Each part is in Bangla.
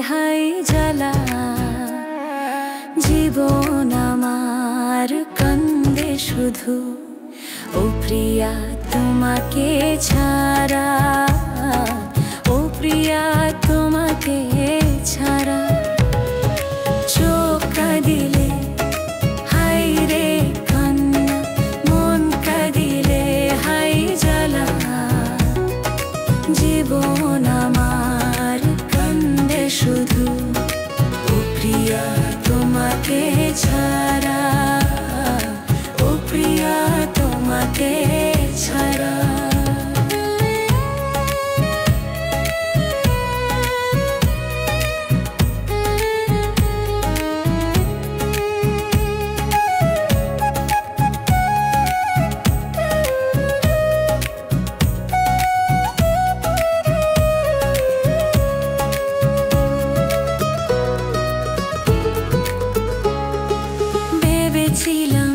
হাই জ্বালা, জীবন আমার কান্দে শুধু ও প্রিয়া তোমাকে ছাড়া, ও প্রিয়া তোমাকে ছাড়া। চোখ কাঁদিলে হাই রে কান্না, মন কাঁদিলে হাই জ্বালা, জীবন আমার কান্দে শুধু ও প্রিয়া তোমাকে ছাড়া, ও প্রিয়া তোমাকে ছাড়া। ভেবেছিলাম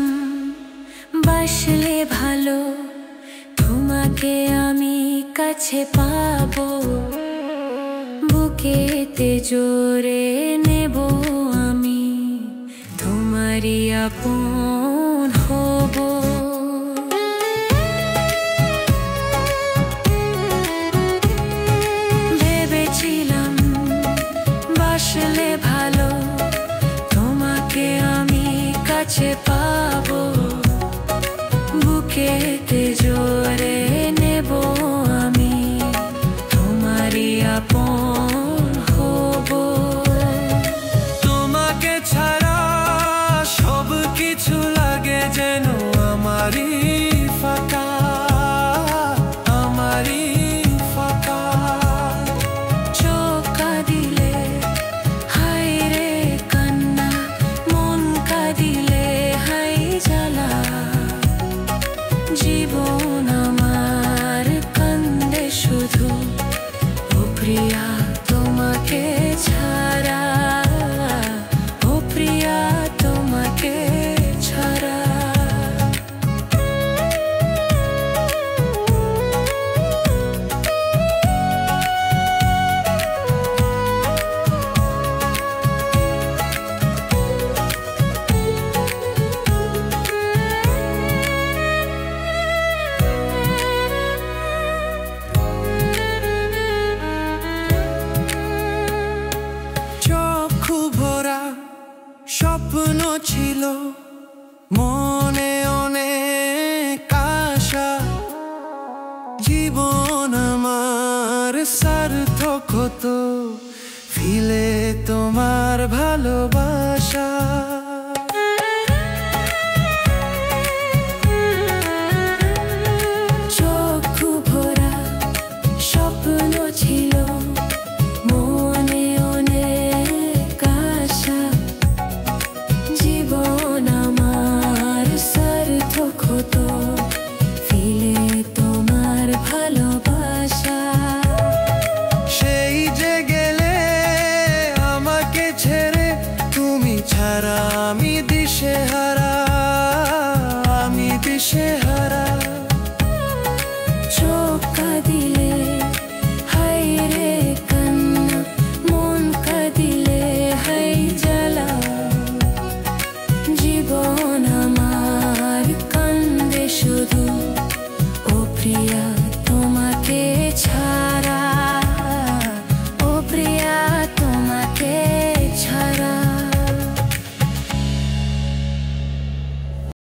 বাসলে ভালো, তোমাকে আমি কাছে পাবো, বুকেতে জোরে নেব আমি, তোমারই আপন হব। ভেবেছিলাম বাসলে ভালো, তোমাকে আমি কাছে পাবো, বুকেতে জোরে নেব আমি, তোমারই আপন হব। তোমাকে ছাড়া সব কিছু লাগে যেন আমারই ফাঁকা, আমারই ফাঁকা। চোখ কাঁদিলে হাই রে কান্না, মন কাঁদিলে হাই জ্বালা, জীবন আমার কান্দে শুধু ও প্রিয়া তোমাকে ছাড়া, ও প্রিয়া তোমাকে ছাড়া। চক্ষু ভরা স্বপ্ন ছিল, মনে অনেক আশা, জীবন আমার সার্থক হতো ফিলে তোমার ভালোবাসা। চক্ষু ভরা স্বপ্ন ছিল, মনে অনেক আশা, জীবন আমার সার্থক হতো ফিলে তোমার ভালোবাসা। সেই যে গেলে আমাকে ছেড়ে, তুমি ছাড়া আমি দিশেহারা।